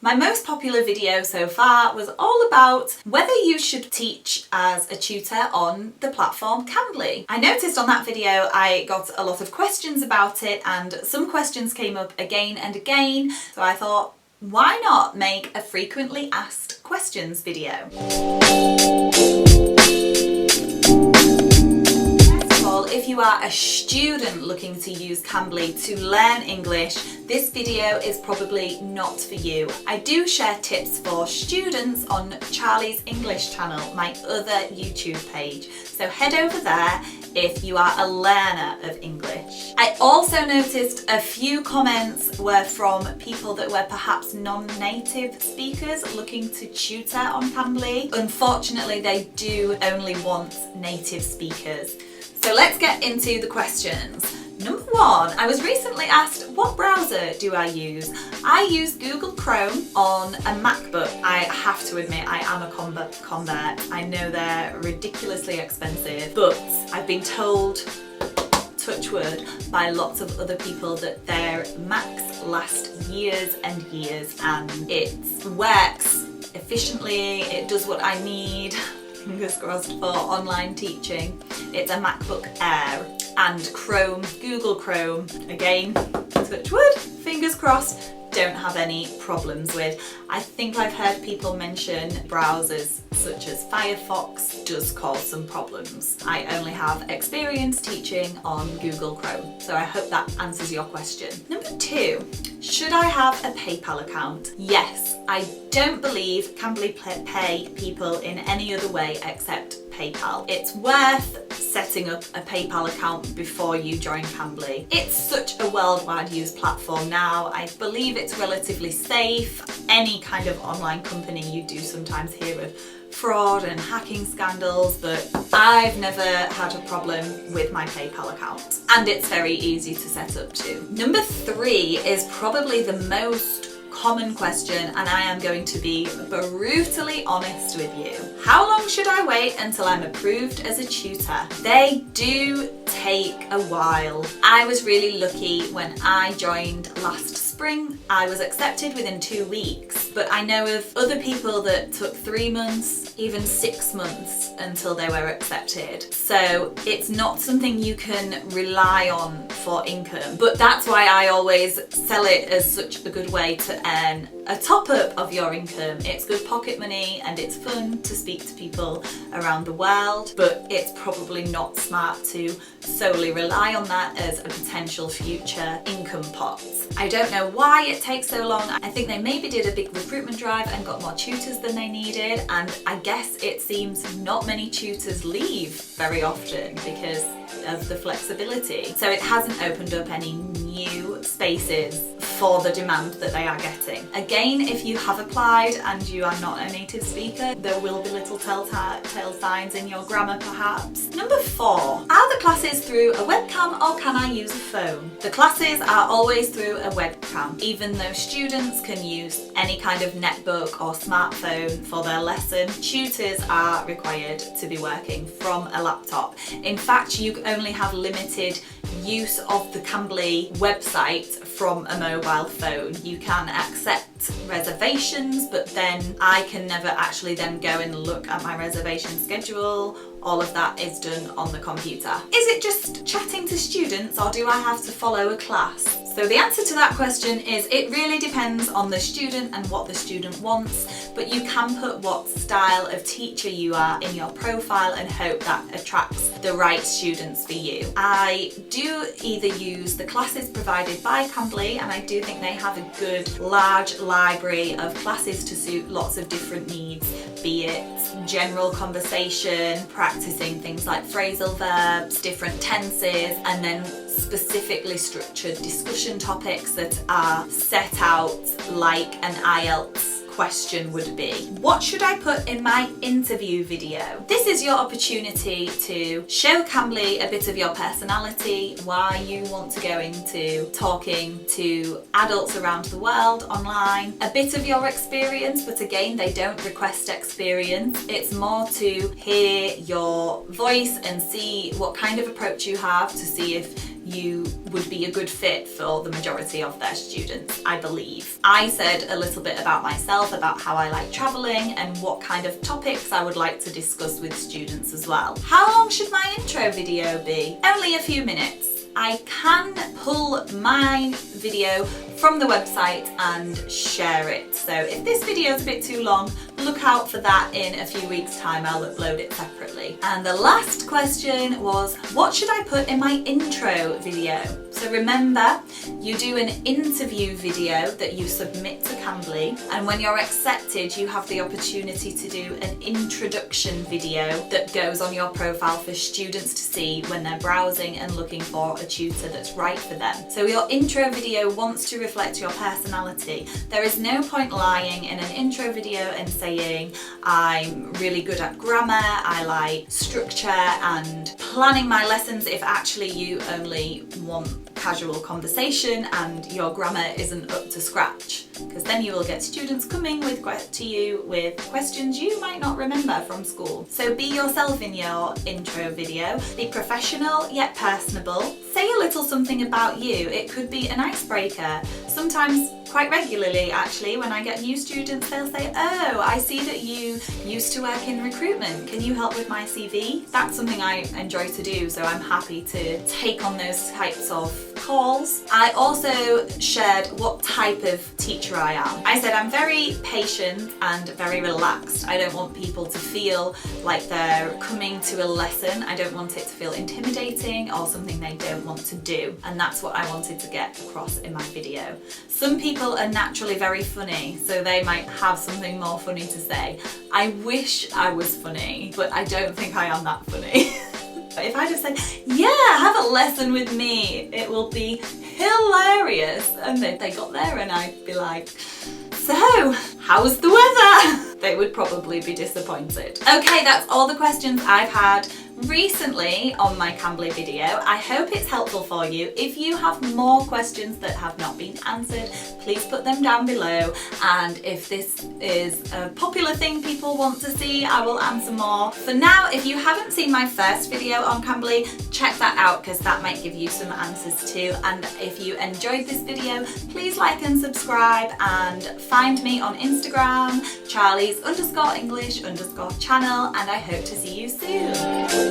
My most popular video so far was all about whether you should teach as a tutor on the platform Cambly. I noticed on that video I got a lot of questions about it, and some questions came up again and again, so I thought, why not make a frequently asked questions video? If you are a student looking to use Cambly to learn English, this video is probably not for you. I do share tips for students on Charlie's English channel, my other YouTube page, so head over there if you are a learner of English. I also noticed a few comments were from people that were perhaps non-native speakers looking to tutor on Cambly. Unfortunately, they do only want native speakers. So let's get into the questions. Number one, I was recently asked, what browser do I use? I use Google Chrome on a MacBook. I have to admit, I am a convert. I know they're ridiculously expensive, but I've been told, touch wood, by lots of other people that their Macs last years and years, and it works efficiently, it does what I need. Fingers crossed for online teaching. It's a MacBook Air, and Chrome, Google Chrome, again, touch wood, fingers crossed, don't have any problems with. I think I've heard people mention browsers such as Firefox does cause some problems. I only have experience teaching on Google Chrome, so I hope that answers your question. Number two, should I have a PayPal account? Yes, I don't believe Cambly pay people in any other way except PayPal. It's worth setting up a PayPal account before you join Cambly. It's such a worldwide used platform now. I believe it's relatively safe. Any kind of online company, you do sometimes hear of fraud and hacking scandals, but I've never had a problem with my PayPal account, and it's very easy to set up too. Number three is probably the most common question, and I am going to be brutally honest with you. How long should I wait until I'm approved as a tutor? They do take a while. I was really lucky when I joined last spring. I was accepted within 2 weeks, but I know of other people that took 3 months, even 6 months until they were accepted. So it's not something you can rely on for income, but that's why I always sell it as such a good way to earn a top up of your income. It's good pocket money and it's fun to speak to people around the world, but it's probably not smart to solely rely on that as a potential future income pot. I don't know why it takes so long. I think they maybe did a big recruitment drive and got more tutors than they needed, and I guess it seems not many tutors leave very often because of the flexibility. So it hasn't opened up any new spaces for the demand that they are getting. Again, if you have applied and you are not a native speaker, there will be little telltale signs in your grammar perhaps. Number four, are the classes through a webcam or can I use a phone? The classes are always through a webcam, even though students can use any kind of netbook or smartphone for their lesson. Tutors are required to be working from a laptop. In fact, you only have limited use of the Cambly website from a mobile phone. You can accept reservations, but then I can never actually then go and look at my reservation schedule. All of that is done on the computer. Is it just chatting to students, or do I have to follow a class? So the answer to that question is it really depends on the student and what the student wants, but you can put what style of teacher you are in your profile and hope that attracts the right students for you. I do either use the classes provided by Cambly, and I do think they have a good large library of classes to suit lots of different needs, be it general conversation, practicing things like phrasal verbs, different tenses, and then specifically structured discussion topics that are set out like an IELTS question would be. What should I put in my interview video? This is your opportunity to show Cambly a bit of your personality, why you want to go into talking to adults around the world online, a bit of your experience, but again, they don't request experience. It's more to hear your voice and see what kind of approach you have, to see if you would be a good fit for the majority of their students, I believe. I said a little bit about myself, about how I like travelling and what kind of topics I would like to discuss with students as well. How long should my intro video be? Only a few minutes. I can pull my video from the website and share it. So if this video is a bit too long, look out for that in a few weeks' time. I'll upload it separately. And the last question was, what should I put in my intro video? So remember, you do an interview video that you submit to Cambly, and when you're accepted, you have the opportunity to do an introduction video that goes on your profile for students to see when they're browsing and looking for a tutor that's right for them. So your intro video wants to reflect your personality. There is no point lying in an intro video and saying, I'm really good at grammar, I like structure and planning my lessons, if actually you only want casual conversation and your grammar isn't up to scratch, because then you will get students coming to you with questions you might not remember from school. So be yourself in your intro video, be professional yet personable, say a little something about you. It could be an icebreaker. Sometimes, quite regularly actually, when I get new students, they'll say, oh, I see that you used to work in recruitment, can you help with my CV? That's something I enjoy to do, so I'm happy to take on those types of calls. I also shared what type of teacher I am. I said I'm very patient and very relaxed. I don't want people to feel like they're coming to a lesson. I don't want it to feel intimidating or something they don't want to do, and that's what I wanted to get across in my video. Some people are naturally very funny, so they might have something more funny to say. I wish I was funny, but I don't think I am that funny. If I just say, yeah, have a lesson with me, it will be hilarious. And then they got there and I'd be like, so, how's the weather? They would probably be disappointed. Okay, that's all the questions I've had recently on my Cambly video. I hope it's helpful for you. If you have more questions that have not been answered, please put them down below, and if this is a popular thing people want to see, I will answer more. For now, if you haven't seen my first video on Cambly, check that out because that might give you some answers too. And if you enjoyed this video, please like and subscribe, and find me on Instagram, Charlie's_English_channel, and I hope to see you soon.